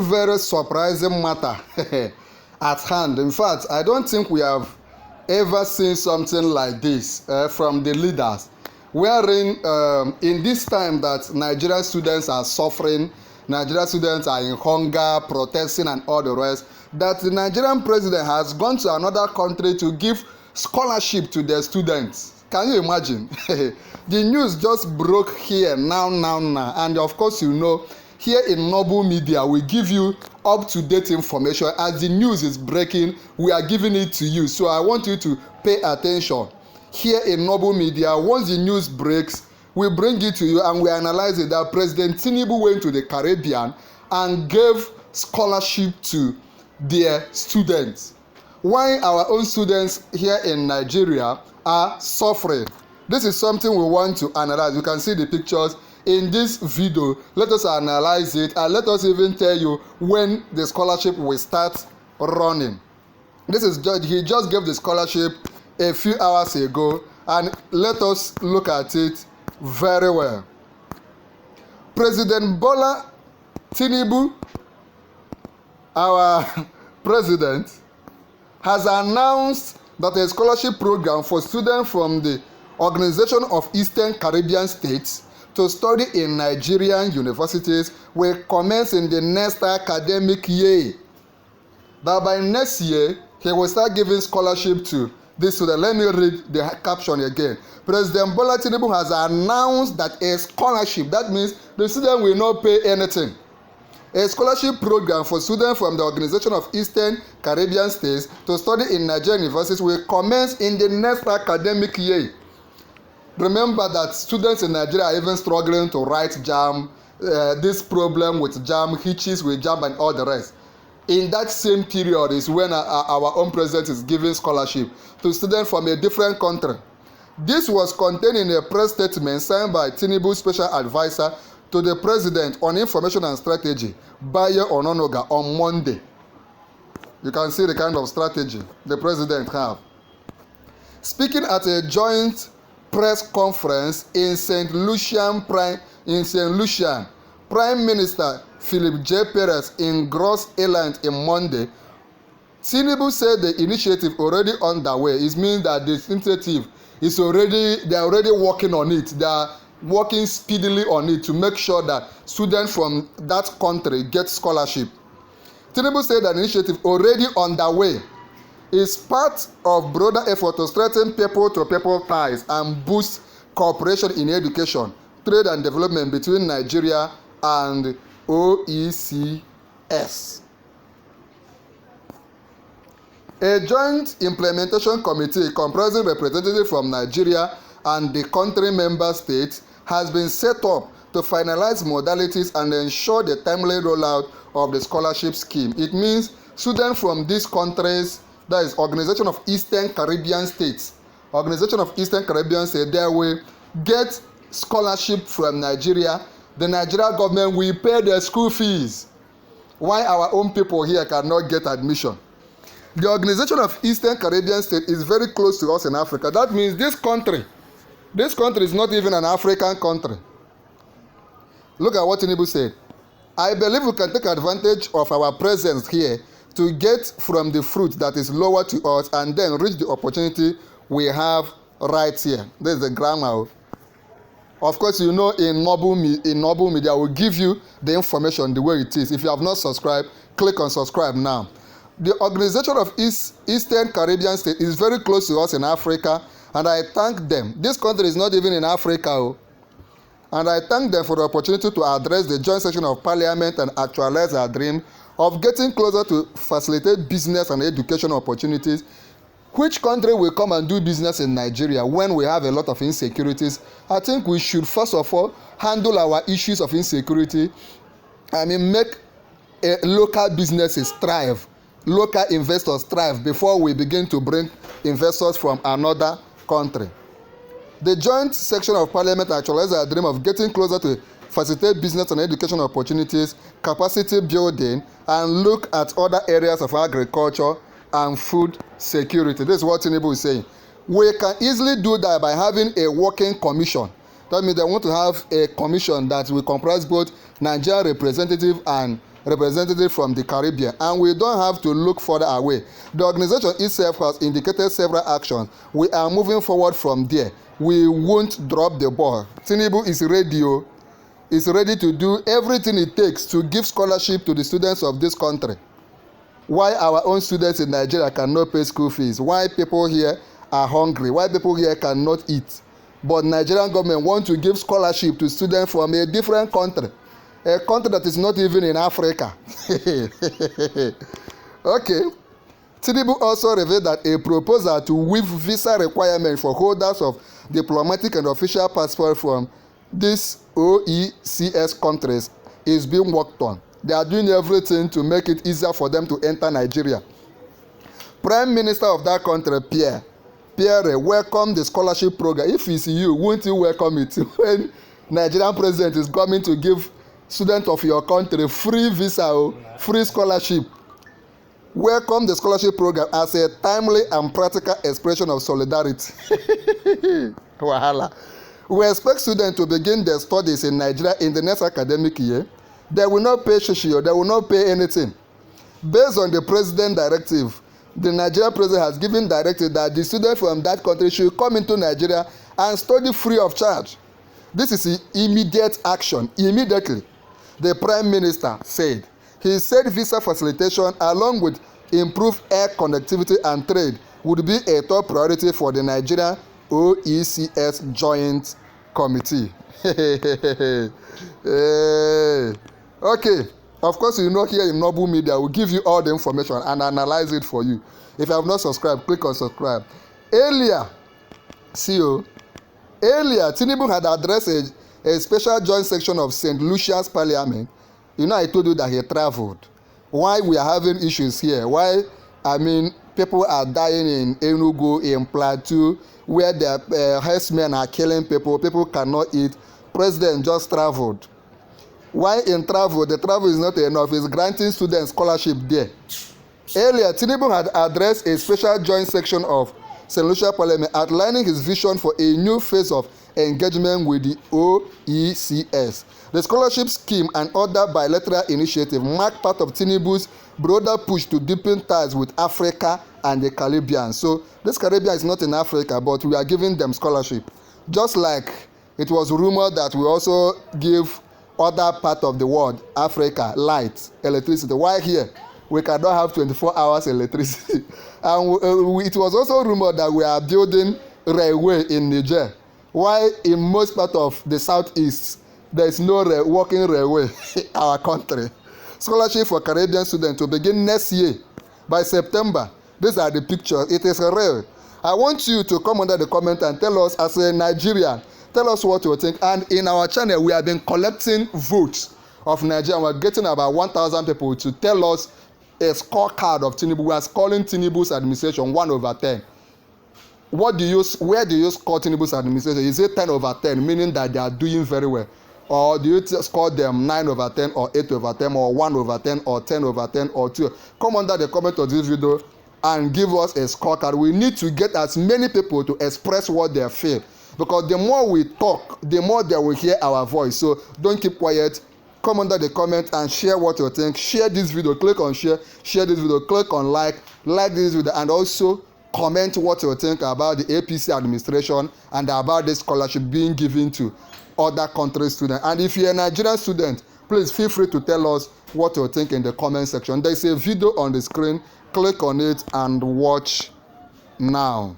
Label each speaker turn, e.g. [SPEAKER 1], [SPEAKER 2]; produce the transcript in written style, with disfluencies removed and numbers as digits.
[SPEAKER 1] Very surprising matter at hand. In fact, I don't think we have ever seen something like this from the leaders, wherein in this time that Nigerian students are suffering, Nigerian students are in hunger, protesting and all the rest, that the Nigerian president has gone to another country to give scholarship to their students. Can you imagine? The news just broke here now, and of course you know, here in Noble Media, we give you up-to-date information. As the news is breaking, we are giving it to you. So I want you to pay attention. Here in Noble Media, once the news breaks, we bring it to you and we analyze it that President Tinubu went to the Caribbean and gave scholarship to their students. Why our own students here in Nigeria are suffering. This is something we want to analyze. You can see the pictures in this video. Let us analyze it and let us even tell you when the scholarship will start running. This is he just gave the scholarship a few hours ago, and let us look at it very well. President Bola Tinubu, our president, has announced that a scholarship program for students from the Organization of Eastern Caribbean States to study in Nigerian universities will commence in the next academic year. That by next year, he will start giving scholarship to this student. Let me read the caption again. President Bola Tinubu has announced that a scholarship, that means the student will not pay anything. A scholarship program for students from the Organization of Eastern Caribbean States to study in Nigerian universities will commence in the next academic year. Remember that students in Nigeria are even struggling to write JAMB, this problem with JAMB, hitches with JAMB and all the rest. In that same period is when our own president is giving scholarship to students from a different country. This was contained in a press statement signed by Tinubu's special advisor to the president on information and strategy, Bayo Ononoga, on Monday. You can see the kind of strategy the president have. Speaking at a joint press conference in St. Lucian, Prime Minister Philip J. Perez in Gross Island on Monday, Tinubu said the initiative already underway. It means that the initiative is they are already working on it. They are working speedily on it to make sure that students from that country get scholarship. Tinubu said that initiative already underway is part of broader effort to strengthen people-to-people ties and boost cooperation in education, trade and development between Nigeria and OECS. A joint implementation committee comprising representatives from Nigeria and the country member states has been set up to finalize modalities and ensure the timely rollout of the scholarship scheme. It means students from these countries, that is Organization of Eastern Caribbean States, they will get scholarship from Nigeria. The Nigerian government will pay their school fees. Why our own people here cannot get admission? The Organization of Eastern Caribbean States is very close to us in Africa. That means this country is not even an African country. Look at what Tinubu said. I believe we can take advantage of our presence here to get from the fruit that is lower to us and then reach the opportunity we have right here. This is the grammar. Of course, you know in Noble Media, we'll give you the information the way it is. If you have not subscribed, click on subscribe now. The Organization of Eastern Caribbean States is very close to us in Africa, and I thank them. This country is not even in Africa. And I thank them for the opportunity to address the joint session of Parliament and actualize our dream of getting closer to facilitate business and education opportunities. Which country will come and do business in Nigeria when we have a lot of insecurities? I think we should first of all handle our issues of insecurity. Make local businesses thrive, local investors thrive before we begin to bring investors from another country. The joint section of Parliament actualizes our dream of getting closer to facilitate business and education opportunities, capacity building, and look at other areas of agriculture and food security. This is what Tinubu is saying. We can easily do that by having a working commission. That means they want to have a commission that will comprise both Nigerian representative and representatives from the Caribbean, and we don't have to look further away. The organization itself has indicated several actions. We are moving forward from there. We won't drop the ball. Tinubu is ready to do everything it takes to give scholarship to the students of this country. Why our own students in Nigeria cannot pay school fees? Why people here are hungry? Why people here cannot eat? But Nigerian government want to give scholarship to students from a different country. A country that is not even in Africa. Okay. Tinubu also revealed that a proposal to waive visa requirement for holders of diplomatic and official passports from these OECS countries is being worked on. They are doing everything to make it easier for them to enter Nigeria. Prime Minister of that country, Pierre, welcomed the scholarship program. If it's you, won't you welcome it when Nigerian president is coming to give students of your country free visa, free scholarship? Welcome the scholarship program as a timely and practical expression of solidarity. Wahala. We expect students to begin their studies in Nigeria in the next academic year. They will not pay shishi, they will not pay anything. Based on the president directive, the Nigerian president has given directive that the students from that country should come into Nigeria and study free of charge. This is immediate action. Immediately, the prime minister said. He said visa facilitation along with improved air connectivity and trade would be a top priority for the Nigerian OECS Joint Committee. Okay, of course, you know here in Noble Media, we'll give you all the information and analyze it for you. If you have not subscribed, click on subscribe. Earlier, Tinubu had addressed a special joint section of St. Lucia's Parliament. You know, I told you that he traveled. Why we are having issues here? Why, people are dying in Enugu, in Plateau, where the herdsmen are killing people. People cannot eat. President just traveled. Why in travel? The travel is not enough. He's granting students scholarship there. Earlier, Tinubu had addressed a special joint section of St. Lucia Parliament outlining his vision for a new phase of engagement with the OECS. The scholarship scheme and other bilateral initiatives mark part of Tinubu's broader push to deepen ties with Africa and the Caribbean. So this Caribbean is not in Africa, but we are giving them scholarship. Just like it was rumored that we also give other part of the world, Africa, light, electricity. Why here? We cannot have 24 hours electricity. And it was also rumored that we are building railway in Niger. Why in most part of the southeast, there is no working railway in our country. Scholarship for Caribbean students will begin next year by September. These are the pictures. It is real. I want you to come under the comment and tell us, as a Nigerian, tell us what you think. And in our channel, we have been collecting votes of Nigeria. We're getting about 1,000 people to tell us a scorecard of Tinubu. We are calling Tinubu's administration 1/10. Where do you score Tinubu's administration? Is it 10/10, meaning that they are doing very well? Or do you score them 9/10 or 8/10 or 1/10 or 10/10 or 2? Come under the comment of this video and give us a scorecard. We need to get as many people to express what they feel. Because the more we talk, the more they will hear our voice. So don't keep quiet. Come under the comment and share what you think. Share this video. Click on share. Share this video. Click on like. Like this video. And also comment what you think about the APC administration and about the scholarship being given to other country students. And if you're a Nigerian student, please feel free to tell us what you think in the comment section. There's a video on the screen. Click on it and watch now.